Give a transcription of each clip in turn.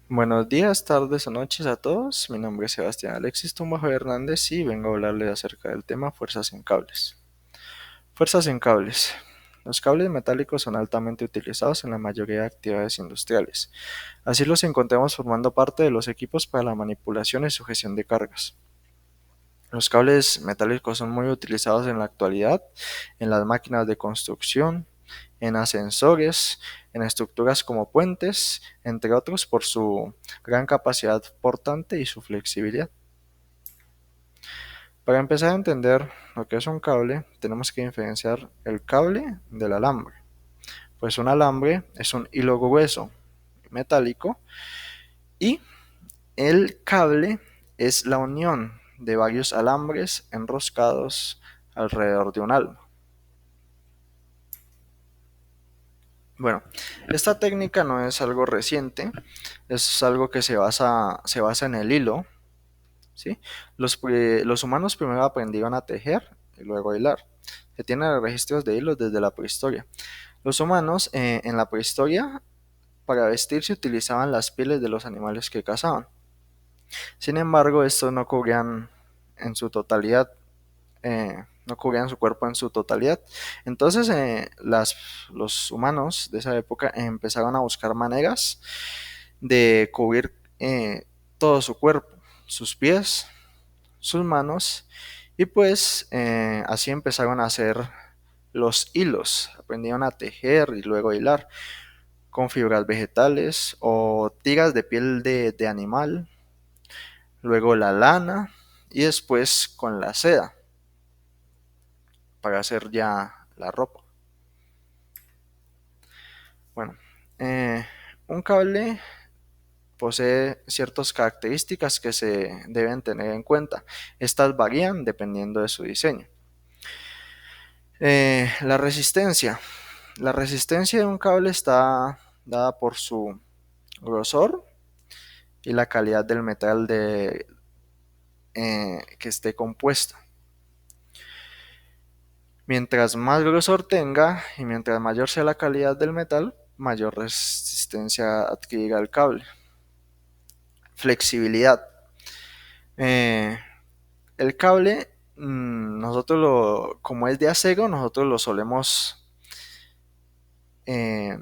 Buenos días, tardes o noches a todos. Mi nombre es Sebastián Alexis Tumbajo Hernández y vengo a hablarles acerca del tema fuerzas en cables. Fuerzas en cables. Los cables metálicos son altamente utilizados en la mayoría de actividades industriales. Así los encontramos formando parte de los equipos para la manipulación y sujeción de cargas. Los cables metálicos son muy utilizados en la actualidad en las máquinas de construcción, en ascensores, en estructuras como puentes, entre otros por su gran capacidad portante y su flexibilidad. Para empezar a entender lo que es un cable, tenemos que diferenciar el cable del alambre. Pues un alambre es un hilo grueso metálico y el cable es la unión de varios alambres enroscados alrededor de un halo. Bueno, esta técnica no es algo reciente, es algo que se basa en el hilo, ¿sí? Los humanos primero aprendieron a tejer y luego a hilar. Se tienen registros de hilos desde la prehistoria. Los humanos en la prehistoria para vestirse utilizaban las pieles de los animales que cazaban. Sin embargo, estos no cubrían en su totalidad, no cubrían su cuerpo en su totalidad. Entonces, los humanos de esa época empezaron a buscar maneras de cubrir todo su cuerpo, sus pies, sus manos, y pues así empezaron a hacer los hilos. Aprendieron a tejer y luego a hilar con fibras vegetales o tiras de piel de animal, luego la lana y después con la seda para hacer ya la ropa. Bueno, eh, un cable posee ciertas características que se deben tener en cuenta. Estas varían dependiendo de su diseño. La resistencia. La resistencia de un cable está dada por su grosor y la calidad del metal que esté compuesta. Mientras más grosor tenga y mientras mayor sea la calidad del metal, mayor resistencia adquirirá el cable. Flexibilidad. Eh, el cable, como es de acero, nosotros lo solemos eh,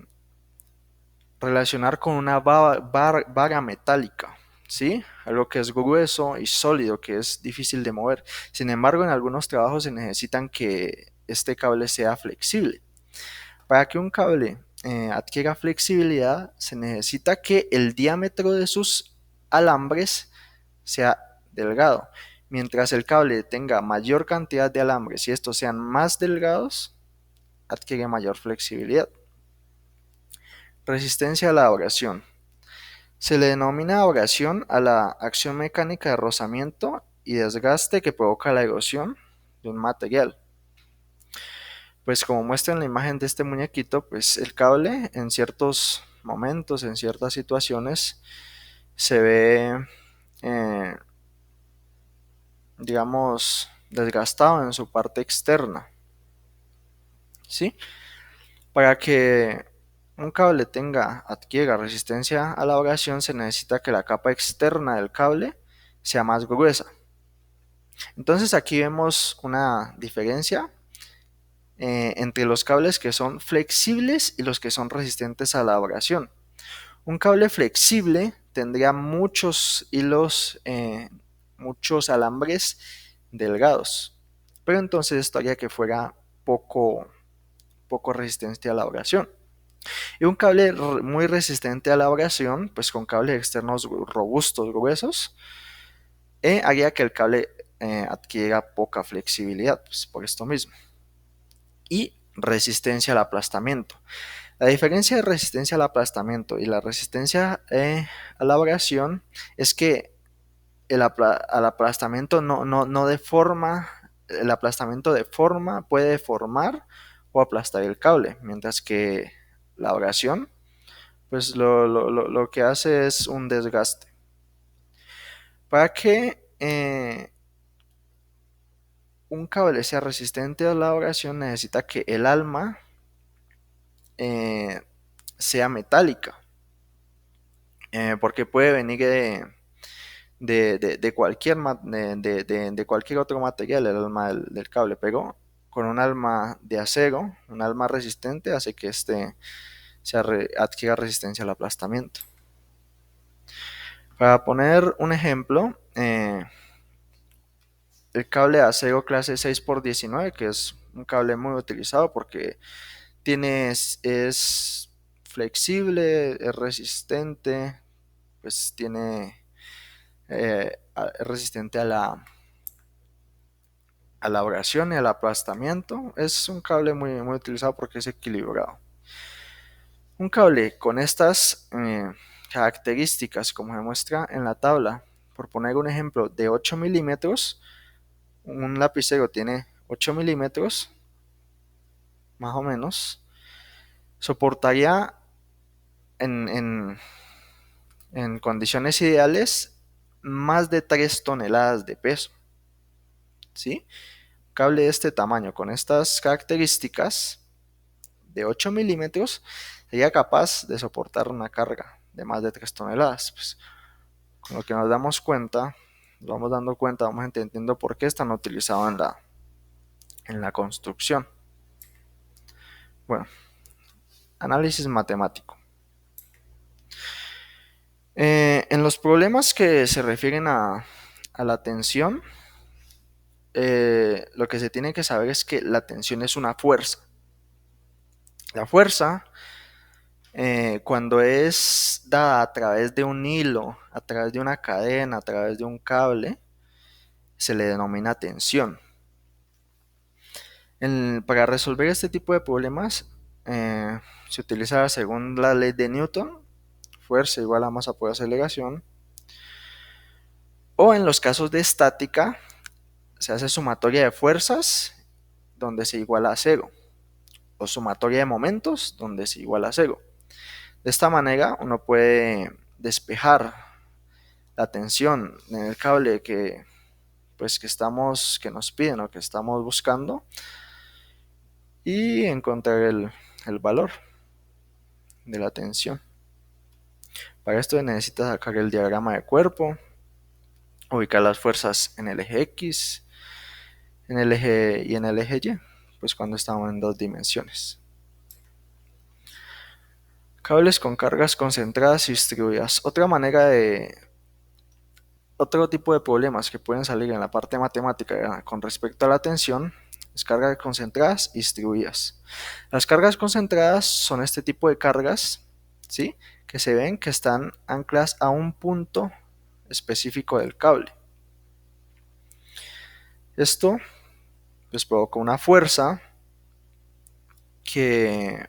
relacionar con una vara metálica, ¿sí? Algo que es grueso y sólido, que es difícil de mover. Sin embargo, en algunos trabajos se necesitan que este cable sea flexible. Para que un cable adquiera flexibilidad, se necesita que el diámetro de sus alambres sea delgado. Mientras el cable tenga mayor cantidad de alambres y estos sean más delgados, adquiere mayor flexibilidad. Resistencia a la abrasión. Se le denomina abrasión a la acción mecánica de rozamiento y desgaste que provoca la erosión de un material. Pues como muestra en la imagen de este muñequito, pues el cable en ciertos momentos, en ciertas situaciones, se ve, eh, digamos, desgastado en su parte externa, ¿sí? Para que un cable adquiera resistencia a la abrasión, se necesita que la capa externa del cable sea más gruesa. Entonces aquí vemos una diferencia entre los cables que son flexibles y los que son resistentes a la abrasión. Un cable flexible tendría muchos hilos, muchos alambres delgados, pero entonces esto haría que fuera poco resistente a la abrasión. Y un cable muy resistente a la abrasión, pues con cables externos robustos, gruesos, haría que el cable adquiera poca flexibilidad, pues por esto mismo. Y resistencia al aplastamiento. La diferencia de resistencia al aplastamiento y la resistencia a la abrasión es que al aplastamiento no deforma, el aplastamiento puede deformar o aplastar el cable, mientras que la abrasión, pues lo que hace es un desgaste. Para que un cable sea resistente a la abrasión, necesita que el alma eh, sea metálica. porque puede venir de cualquier, de cualquier otro material el alma del cable, pero con un alma de acero, un alma resistente, hace que adquiera resistencia al aplastamiento. Para poner un ejemplo, el cable de acero clase 6x19, que es un cable muy utilizado porque es flexible, es resistente, pues es resistente a la abrasión y al aplastamiento. Es un cable muy, muy utilizado porque es equilibrado. Un cable con estas características, como se muestra en la tabla, por poner un ejemplo, de 8 milímetros, un lapicero tiene 8 milímetros, más o menos, soportaría en, en, en condiciones ideales más de 3 toneladas de peso. ¿Sí? Un cable de este tamaño, con estas características, de 8 milímetros, sería capaz de soportar una carga de más de 3 toneladas. Pues, con lo que nos damos cuenta, nos vamos dando cuenta, vamos entendiendo por qué están utilizados en la construcción. Bueno, análisis matemático. En los problemas que se refieren a la tensión, lo que se tiene que saber es que la tensión es una fuerza. La fuerza, cuando es dada a través de un hilo, a través de una cadena, a través de un cable, se le denomina tensión. Para resolver este tipo de problemas, se utiliza según la ley de Newton, fuerza igual a masa por aceleración, o en los casos de estática, se hace sumatoria de fuerzas, donde se iguala a cero, o sumatoria de momentos, donde se iguala a cero. De esta manera, uno puede despejar la tensión en el cable que nos piden o que estamos buscando, y encontrar el valor de la tensión. Para esto necesitas sacar el diagrama de cuerpo, ubicar las fuerzas en el eje X, en el eje y en el eje Y, pues cuando estamos en dos dimensiones. Cables con cargas concentradas y distribuidas. Otro tipo de problemas que pueden salir en la parte matemática con respecto a la tensión es cargas concentradas y distribuidas. Las cargas concentradas son este tipo de cargas, ¿sí?, que se ven que están ancladas a un punto específico del cable. Esto pues provoca una fuerza que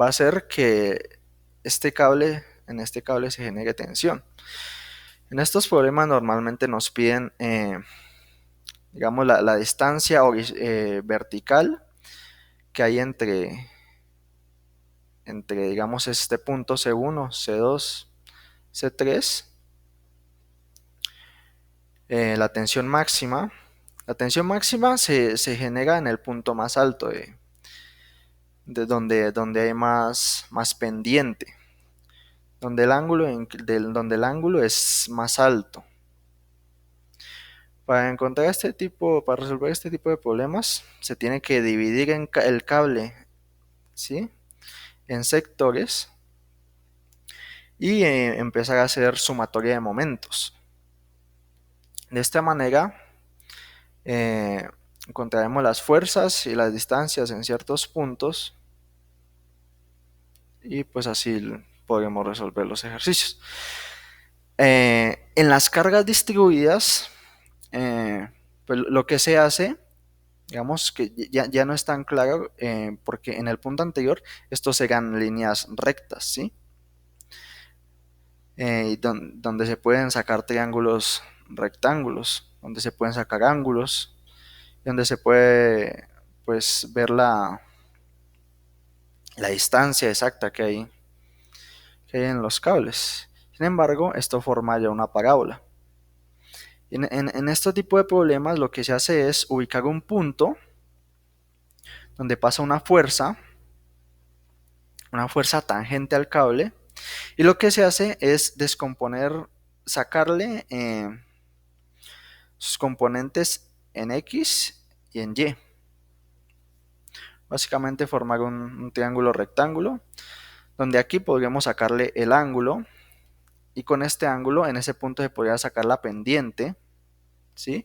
va a hacer que en este cable se genere tensión. En estos problemas normalmente nos piden, digamos, la distancia vertical que hay entre, digamos, este punto C1, C2, C3, la tensión máxima. La tensión máxima se genera en el punto más alto de donde hay más pendiente, donde donde el ángulo es más alto. Para resolver este tipo de problemas, se tiene que dividir el cable, ¿sí?, en sectores, y empezar a hacer sumatoria de momentos. De esta manera, eh, encontraremos las fuerzas y las distancias en ciertos puntos, y pues así podremos resolver los ejercicios. En las cargas distribuidas, pues lo que se hace, digamos que ya no es tan claro, porque en el punto anterior estos eran líneas rectas, ¿sí? Donde se pueden sacar triángulos rectángulos, donde se pueden sacar ángulos, donde se puede, pues, ver la distancia exacta que hay en los cables. Sin embargo, esto forma ya una parábola. En este tipo de problemas lo que se hace es ubicar un punto donde pasa una fuerza tangente al cable, Y lo que se hace es descomponer, sacarle sus componentes en X y en Y. Básicamente formar un triángulo rectángulo, donde aquí podríamos sacarle el ángulo, y con este ángulo en ese punto se podría sacar la pendiente, ¿sí?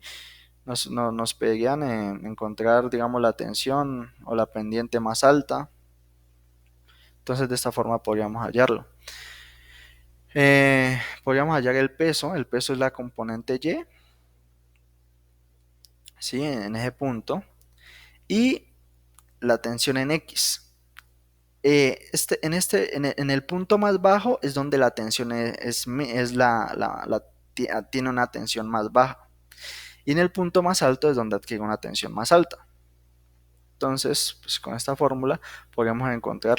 Nos pedían encontrar, digamos, la tensión o la pendiente más alta. Entonces de esta forma podríamos hallarlo. Podríamos hallar el peso es la componente Y, ¿sí? En ese punto. Y la tensión en X. En el punto más bajo es donde la tensión tiene una tensión más baja. Y en el punto más alto es donde adquiere una tensión más alta. Entonces, pues con esta fórmula podríamos encontrar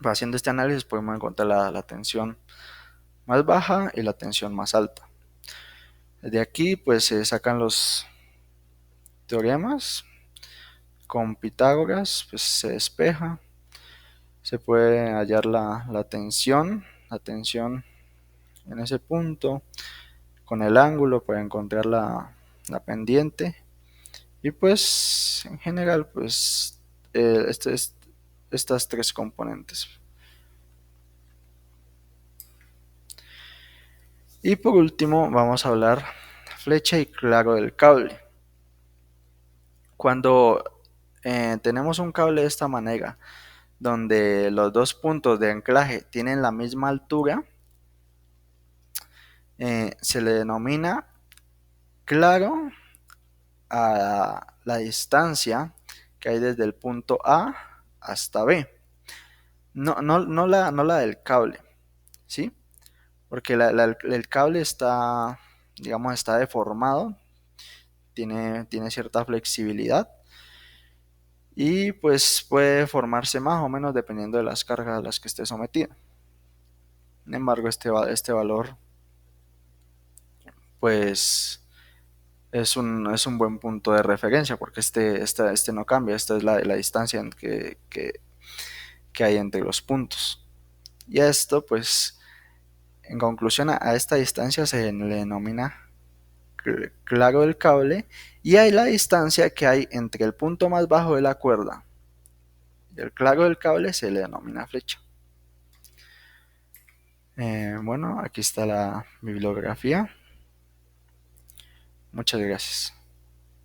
haciendo este análisis podemos encontrar la tensión más baja y la tensión más alta. De aquí pues se sacan los teoremas. Con Pitágoras pues se despeja, se puede hallar la tensión en ese punto, con el ángulo para encontrar la pendiente, y pues en general pues estas tres componentes. Y por último vamos a hablar flecha y claro del cable. Cuando tenemos un cable de esta manera, donde los dos puntos de anclaje tienen la misma altura, se le denomina claro a la distancia que hay desde el punto A hasta B. No la del cable, ¿sí? Porque el cable está, digamos, está deformado, tiene cierta flexibilidad y pues puede formarse más o menos dependiendo de las cargas a las que esté sometido. Sin embargo, este valor pues es un buen punto de referencia porque este no cambia, esta es la distancia que hay entre los puntos. Y a esto, pues, en conclusión, a esta distancia se le denomina claro del cable, y hay la distancia que hay entre el punto más bajo de la cuerda y el claro del cable se le denomina flecha. Bueno, aquí está la bibliografía. Muchas gracias.